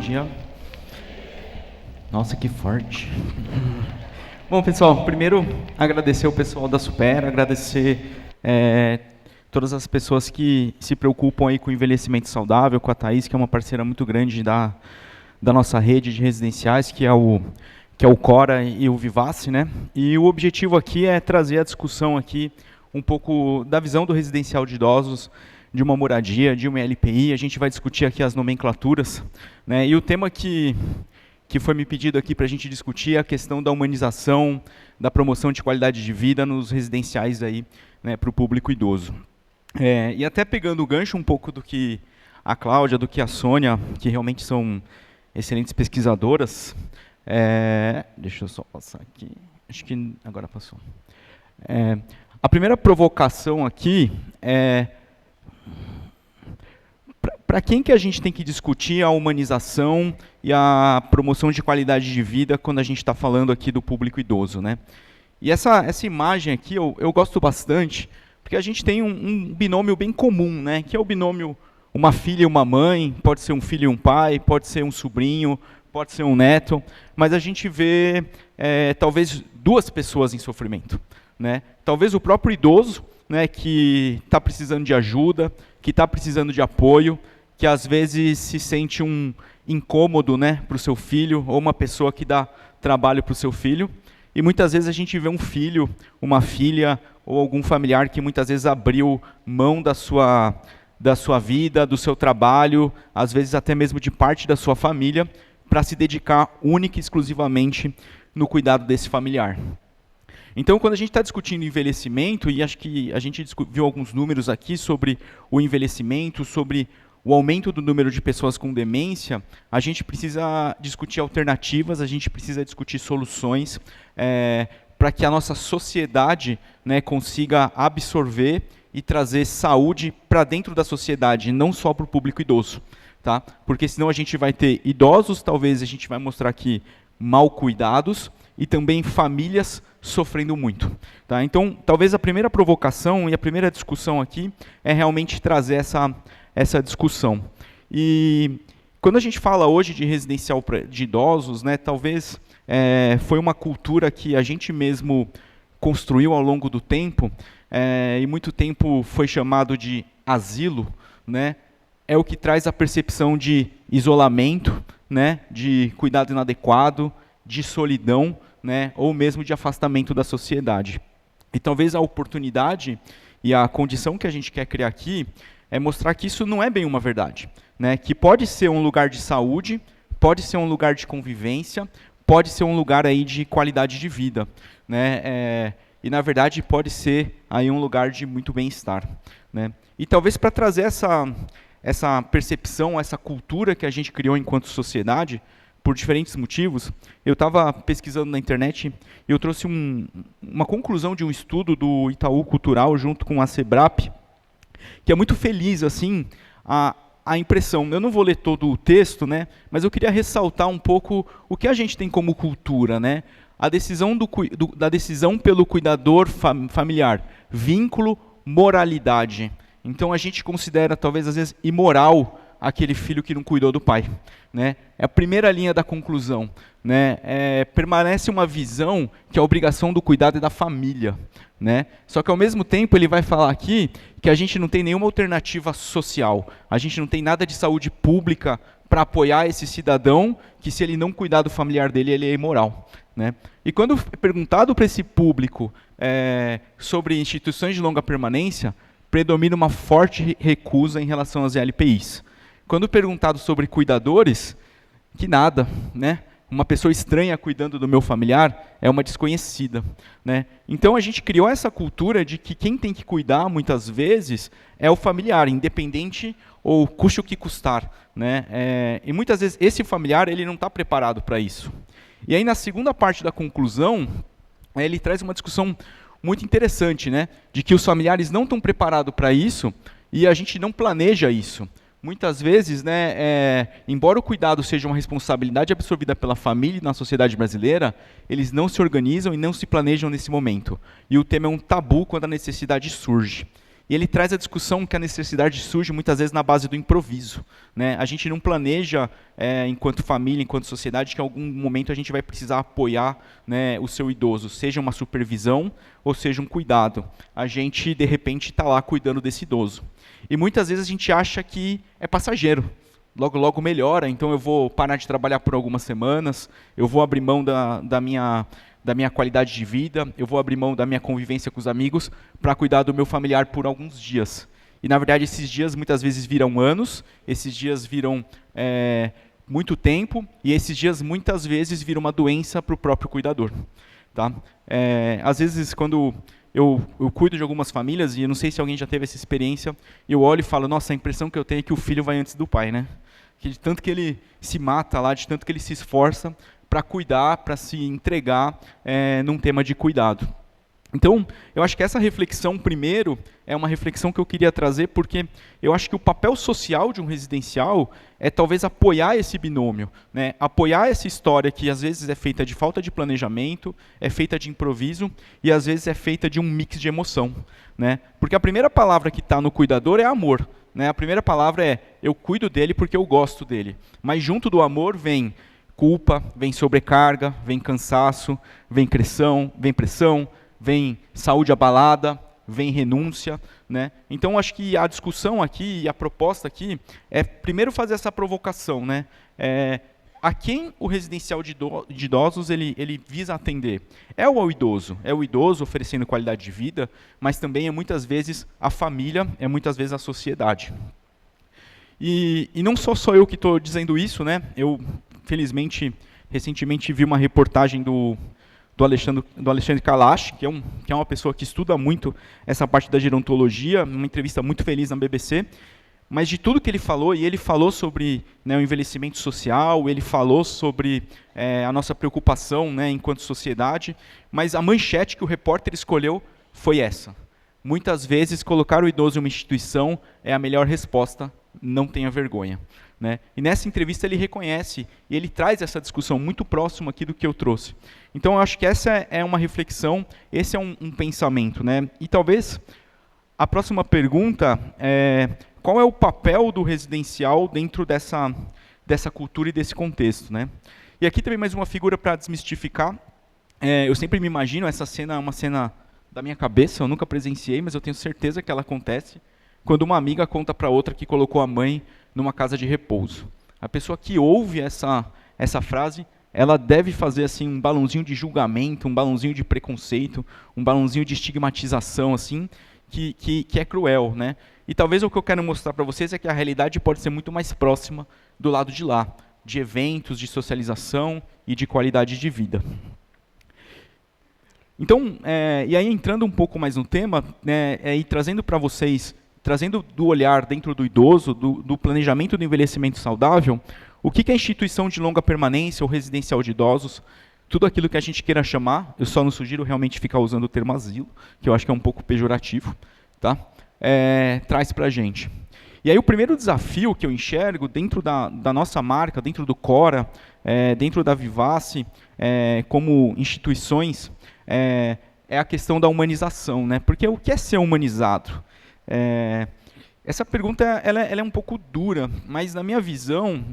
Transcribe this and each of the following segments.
dia. Nossa, que forte. Bom, pessoal, primeiro agradecer o pessoal da Supera, agradecer todas as pessoas que se preocupam aí com o envelhecimento saudável, com a Thaís, que é uma parceira muito grande da nossa rede de residenciais, que é o Cora e o Vivace, né? E o objetivo aqui é trazer a discussão aqui um pouco da visão do residencial de idosos, de uma moradia, de uma LPI. A gente vai discutir aqui as nomenclaturas, né? E o tema que foi me pedido aqui para a gente discutir é a questão da humanização, da promoção de qualidade de vida nos residenciais aí, né, para o público idoso. E até pegando o gancho um pouco do que a Cláudia, do que a Sônia, que realmente são excelentes pesquisadoras. Deixa eu só passar aqui. Acho que agora passou. A primeira provocação aqui é para quem que a gente tem que discutir a humanização e a promoção de qualidade de vida quando a gente está falando aqui do público idoso, né? E essa imagem aqui eu gosto bastante, porque a gente tem um binômio bem comum, né? Que é o binômio uma filha e uma mãe, pode ser um filho e um pai, pode ser um sobrinho, pode ser um neto, mas a gente vê talvez duas pessoas em sofrimento, né? Talvez o próprio idoso, né, que está precisando de ajuda, que está precisando de apoio, que às vezes se sente um incômodo, né, para o seu filho, ou uma pessoa que dá trabalho para o seu filho, e muitas vezes a gente vê um filho, uma filha, ou algum familiar que muitas vezes abriu mão da sua vida, do seu trabalho, às vezes até mesmo de parte da sua família, para se dedicar única e exclusivamente no cuidado desse familiar. Então, quando a gente está discutindo envelhecimento, e acho que a gente viu alguns números aqui sobre o envelhecimento, sobre o aumento do número de pessoas com demência, a gente precisa discutir alternativas, a gente precisa discutir soluções para que a nossa sociedade, né, consiga absorver e trazer saúde para dentro da sociedade, não só para o público idoso. Tá? Porque senão a gente vai ter idosos, talvez a gente vai mostrar aqui, mal cuidados, e também famílias sofrendo muito. Tá? Então, talvez a primeira provocação e a primeira discussão aqui é realmente trazer essa discussão. E quando a gente fala hoje de residencial de idosos, né, talvez foi uma cultura que a gente mesmo construiu ao longo do tempo, e muito tempo foi chamado de asilo, né, é o que traz a percepção de isolamento, né, de cuidado inadequado, de solidão, né, ou mesmo de afastamento da sociedade. E talvez a oportunidade e a condição que a gente quer criar aqui é mostrar que isso não é bem uma verdade, né, que pode ser um lugar de saúde, pode ser um lugar de convivência, pode ser um lugar aí de qualidade de vida, né, e na verdade pode ser aí um lugar de muito bem-estar, né. E talvez para trazer essa percepção, essa cultura que a gente criou enquanto sociedade, por diferentes motivos, eu estava pesquisando na internet e eu trouxe uma conclusão de um estudo do Itaú Cultural junto com a Sebrap, que é muito feliz assim a impressão. Eu não vou ler todo o texto, né, mas eu queria ressaltar um pouco o que a gente tem como cultura, né? A decisão da decisão pelo cuidador familiar, vínculo, moralidade. Então a gente considera talvez às vezes imoral aquele filho que não cuidou do pai, né? É a primeira linha da conclusão, né? Permanece uma visão que a obrigação do cuidado é da família, né? Só que ao mesmo tempo ele vai falar aqui que a gente não tem nenhuma alternativa social, a gente não tem nada de saúde pública para apoiar esse cidadão que, se ele não cuidar do familiar dele, ele é imoral, né? E quando é perguntado para esse público sobre instituições de longa permanência, predomina uma forte recusa em relação às LPIs. Quando perguntado sobre cuidadores, que nada, né? Uma pessoa estranha cuidando do meu familiar é uma desconhecida, né? Então a gente criou essa cultura de que quem tem que cuidar, muitas vezes, é o familiar, independente ou custe o que custar, né? E muitas vezes esse familiar ele não está preparado para isso. E aí na segunda parte da conclusão, ele traz uma discussão muito interessante, né? De que os familiares não estão preparados para isso e a gente não planeja isso. Muitas vezes, né, embora o cuidado seja uma responsabilidade absorvida pela família na sociedade brasileira, eles não se organizam e não se planejam nesse momento. E o tema é um tabu quando a necessidade surge. E ele traz a discussão que a necessidade surge muitas vezes na base do improviso, né? A gente não planeja, enquanto família, enquanto sociedade, que em algum momento a gente vai precisar apoiar, né, o seu idoso, seja uma supervisão ou seja um cuidado. A gente, de repente, está lá cuidando desse idoso. E muitas vezes a gente acha que é passageiro. Logo, logo melhora, então eu vou parar de trabalhar por algumas semanas, eu vou abrir mão da minha qualidade de vida, eu vou abrir mão da minha convivência com os amigos para cuidar do meu familiar por alguns dias. E, na verdade, esses dias muitas vezes viram anos, esses dias viram muito tempo, e esses dias muitas vezes viram uma doença para o próprio cuidador. Tá? Às vezes, quando eu cuido de algumas famílias, e eu não sei se alguém já teve essa experiência, eu olho e falo, nossa, a impressão que eu tenho é que o filho vai antes do pai, né? De tanto que ele se mata lá, de tanto que ele se esforça para cuidar, para se entregar num tema de cuidado. Então, eu acho que essa reflexão, primeiro, é uma reflexão que eu queria trazer, porque eu acho que o papel social de um residencial é talvez apoiar esse binômio, né? Apoiar essa história que às vezes é feita de falta de planejamento, é feita de improviso, e às vezes é feita de um mix de emoção, né? Porque a primeira palavra que está no cuidador é amor, né? A primeira palavra é, eu cuido dele porque eu gosto dele. Mas junto do amor vem culpa, vem sobrecarga, vem cansaço, vem pressão, vem saúde abalada, vem renúncia, né? Então, acho que a discussão aqui e a proposta aqui é, primeiro, fazer essa provocação, né? A quem o residencial de idosos ele visa atender? É o idoso oferecendo qualidade de vida, mas também é muitas vezes a família, é muitas vezes a sociedade. E não sou eu que estou dizendo isso, né? Eu, felizmente, recentemente vi uma reportagem do Alexandre Kalash, que é uma pessoa que estuda muito essa parte da gerontologia, uma entrevista muito feliz na BBC, mas de tudo que ele falou, e ele falou sobre, né, o envelhecimento social, ele falou sobre a nossa preocupação, né, enquanto sociedade, mas a manchete que o repórter escolheu foi essa. Muitas vezes, colocar o idoso em uma instituição é a melhor resposta, não tenha vergonha. Né? E nessa entrevista ele reconhece, e ele traz essa discussão muito próxima aqui do que eu trouxe. Então, eu acho que essa é uma reflexão, esse é um pensamento. Né? E talvez a próxima pergunta é, qual é o papel do residencial dentro dessa cultura e desse contexto? Né? E aqui também mais uma figura para desmistificar. Eu sempre me imagino, essa cena é uma cena da minha cabeça, eu nunca presenciei, mas eu tenho certeza que ela acontece, quando uma amiga conta para outra que colocou a mãe numa casa de repouso. A pessoa que ouve essa frase, ela deve fazer assim um balãozinho de julgamento, um balãozinho de preconceito, um balãozinho de estigmatização, assim, que é cruel, né? E talvez o que eu quero mostrar para vocês é que a realidade pode ser muito mais próxima do lado de lá, de eventos, de socialização e de qualidade de vida. Então, e aí entrando um pouco mais no tema, né, e trazendo para vocês, trazendo do olhar dentro do idoso, do planejamento do envelhecimento saudável, o que é a instituição de longa permanência ou residencial de idosos, tudo aquilo que a gente queira chamar, eu só não sugiro realmente ficar usando o termo asilo, que eu acho que é um pouco pejorativo, tá? Traz para a gente. E aí o primeiro desafio que eu enxergo dentro da nossa marca, dentro do Cora, dentro da Vivace, como instituições, é a questão da humanização, né? Porque o que é ser humanizado? Essa pergunta ela é um pouco dura, mas na minha visão,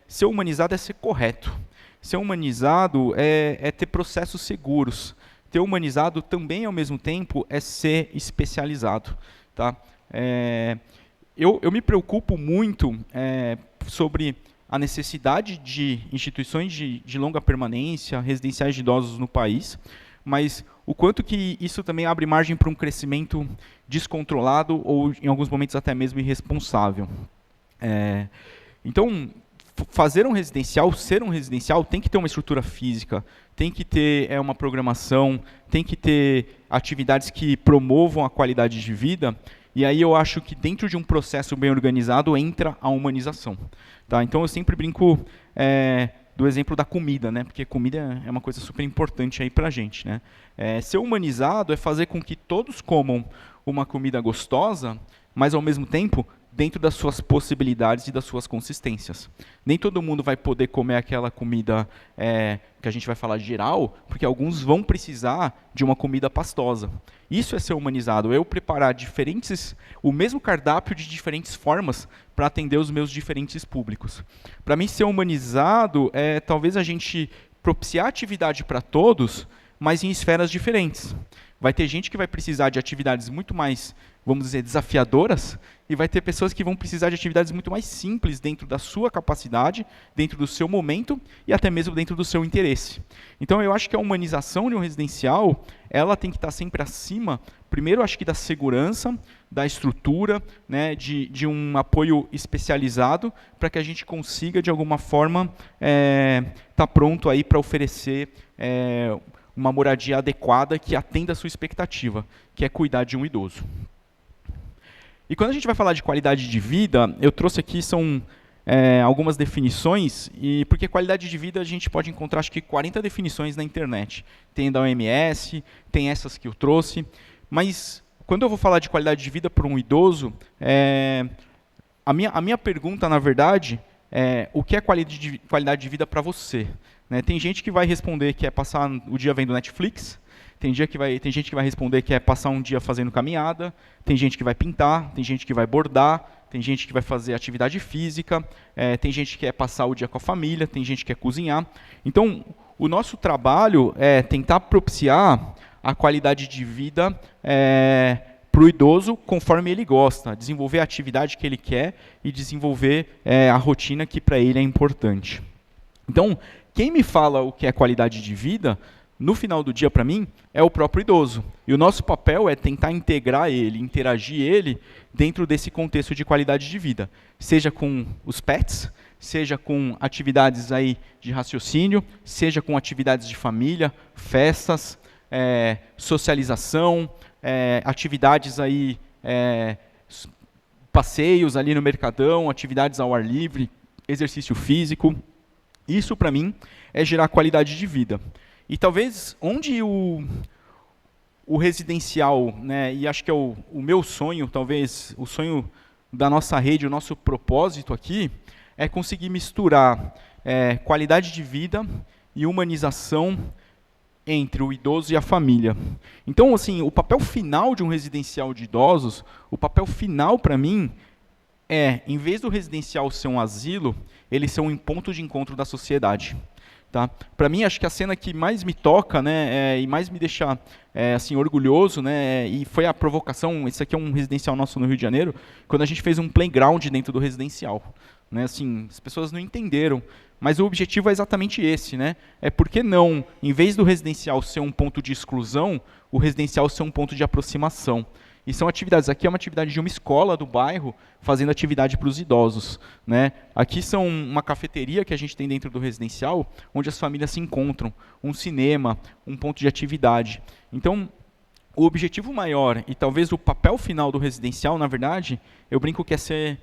ser humanizado é ser correto. Ser humanizado é ter processos seguros. Ter humanizado também, ao mesmo tempo, é ser especializado. Tá? Eu me preocupo muito sobre a necessidade de instituições de longa permanência, residenciais de idosos no país, mas o quanto que isso também abre margem para um crescimento descontrolado ou, em alguns momentos, até mesmo irresponsável. Então, fazer um residencial, ser um residencial, tem que ter uma estrutura física, tem que ter uma programação, tem que ter atividades que promovam a qualidade de vida, e aí eu acho que dentro de um processo bem organizado entra a humanização. Tá? Então, eu sempre brinco do exemplo da comida, né? Porque comida é uma coisa super importante aí para a gente. Né? Ser humanizado é fazer com que todos comam uma comida gostosa, mas, ao mesmo tempo, dentro das suas possibilidades e das suas consistências. Nem todo mundo vai poder comer aquela comida que a gente vai falar geral, porque alguns vão precisar de uma comida pastosa. Isso é ser humanizado, eu preparar o mesmo cardápio de diferentes formas para atender os meus diferentes públicos. Para mim, ser humanizado é talvez a gente propiciar atividade para todos, mas em esferas diferentes. Vai ter gente que vai precisar de atividades muito mais, vamos dizer, desafiadoras, e vai ter pessoas que vão precisar de atividades muito mais simples dentro da sua capacidade, dentro do seu momento e até mesmo dentro do seu interesse. Então, eu acho que a humanização de um residencial, ela tem que estar sempre acima, primeiro, acho que da segurança, da estrutura, né, de um apoio especializado, para que a gente consiga, de alguma forma, estar pronto aí para oferecer uma moradia adequada que atenda a sua expectativa, que é cuidar de um idoso. E quando a gente vai falar de qualidade de vida, eu trouxe aqui algumas definições, porque qualidade de vida a gente pode encontrar acho que 40 definições na internet. Tem da OMS, tem essas que eu trouxe, mas quando eu vou falar de qualidade de vida para um idoso, a minha pergunta, na verdade, é o que é qualidade de vida para você? Né? Tem gente que vai responder que é passar o dia vendo Netflix, tem gente que vai responder que é passar um dia fazendo caminhada, tem gente que vai pintar, tem gente que vai bordar, tem gente que vai fazer atividade física, tem gente que quer passar o dia com a família, tem gente que quer cozinhar. Então, o nosso trabalho é tentar propiciar a qualidade de vida para o idoso conforme ele gosta, desenvolver a atividade que ele quer e desenvolver a rotina que para ele é importante. Então, quem me fala o que é qualidade de vida, no final do dia, para mim, é o próprio idoso. E o nosso papel é tentar integrar ele, interagir ele dentro desse contexto de qualidade de vida. Seja com os pets, seja com atividades aí de raciocínio, seja com atividades de família, festas, socialização, atividades aí, passeios ali no Mercadão, atividades ao ar livre, exercício físico. Isso, para mim, é gerar qualidade de vida. E talvez onde o residencial, né, e acho que é o meu sonho, talvez o sonho da nossa rede, o nosso propósito aqui, é conseguir misturar qualidade de vida e humanização entre o idoso e a família. Então, assim, o papel final de um residencial de idosos, o papel final para mim em vez do residencial ser um asilo, ele ser um ponto de encontro da sociedade. Tá? Para mim, acho que a cena que mais me toca, né, e mais me deixa assim, orgulhoso, né, e foi a provocação, esse aqui é um residencial nosso no Rio de Janeiro, quando a gente fez um playground dentro do residencial. Né, assim, as pessoas não entenderam, mas o objetivo é exatamente esse. Né, por que não, em vez do residencial ser um ponto de exclusão, o residencial ser um ponto de aproximação? E são atividades, aqui é uma atividade de uma escola do bairro, fazendo atividade para os idosos. Né? Aqui são uma cafeteria que a gente tem dentro do residencial, onde as famílias se encontram, um cinema, um ponto de atividade. Então, o objetivo maior, e talvez o papel final do residencial, na verdade, eu brinco que é ser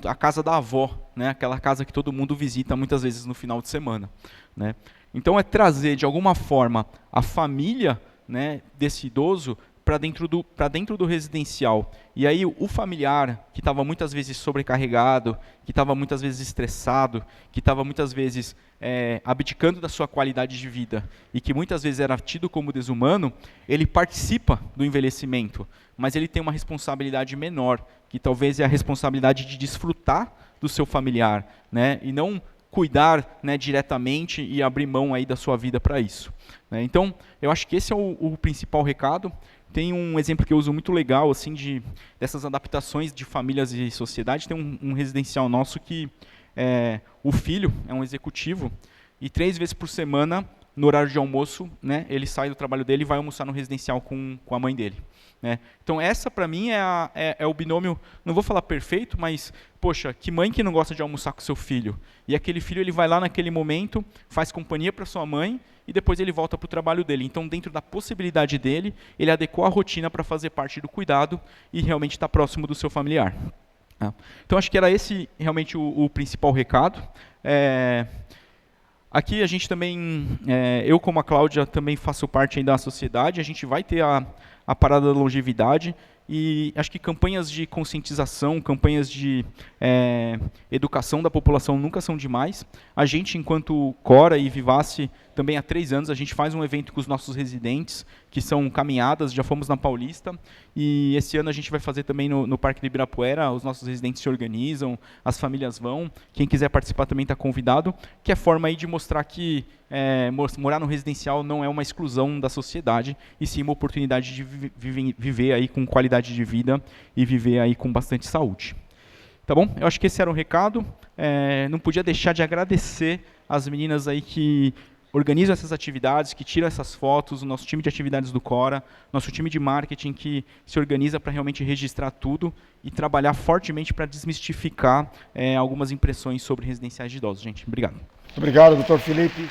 a casa da avó, né? Aquela casa que todo mundo visita muitas vezes no final de semana. Né? Então, é trazer, de alguma forma, a família, né, desse idoso para dentro do residencial. E aí o familiar, que estava muitas vezes sobrecarregado, que estava muitas vezes estressado, que estava muitas vezes abdicando da sua qualidade de vida, e que muitas vezes era tido como desumano, ele participa do envelhecimento, mas ele tem uma responsabilidade menor, que talvez é a responsabilidade de desfrutar do seu familiar, né, e não cuidar, né, diretamente e abrir mão aí da sua vida para isso. Né? Então, eu acho que esse é o principal recado. Tem um exemplo que eu uso muito legal, assim, dessas adaptações de famílias e sociedade. Tem um residencial nosso que o filho é um executivo e 3 vezes por semana, no horário de almoço, né, ele sai do trabalho dele e vai almoçar no residencial com a mãe dele. Né? Então, essa, para mim, é o binômio, não vou falar perfeito, mas, poxa, que mãe que não gosta de almoçar com seu filho? E aquele filho, ele vai lá naquele momento, faz companhia para sua mãe, e depois ele volta para o trabalho dele. Então, dentro da possibilidade dele, ele adequou a rotina para fazer parte do cuidado e realmente estar próximo do seu familiar. Então, acho que era esse realmente o principal recado. Aqui a gente também, eu como a Cláudia também faço parte ainda da sociedade, a gente vai ter a parada da longevidade, e acho que campanhas de conscientização, campanhas de educação da população nunca são demais. A gente, enquanto Cora e Vivace, também há 3 anos, a gente faz um evento com os nossos residentes, que são caminhadas, já fomos na Paulista, e esse ano a gente vai fazer também no Parque do Ibirapuera, os nossos residentes se organizam, as famílias vão, quem quiser participar também está convidado, que é forma aí de mostrar que morar no residencial não é uma exclusão da sociedade, e sim uma oportunidade de viver aí com qualidade de vida e viver aí com bastante saúde. Tá bom? Eu acho que esse era o recado. Não podia deixar de agradecer as meninas aí que organizam essas atividades, que tiram essas fotos, o nosso time de atividades do Cora, nosso time de marketing que se organiza para realmente registrar tudo e trabalhar fortemente para desmistificar algumas impressões sobre residenciais de idosos. Gente, obrigado. Obrigado, doutor Felipe.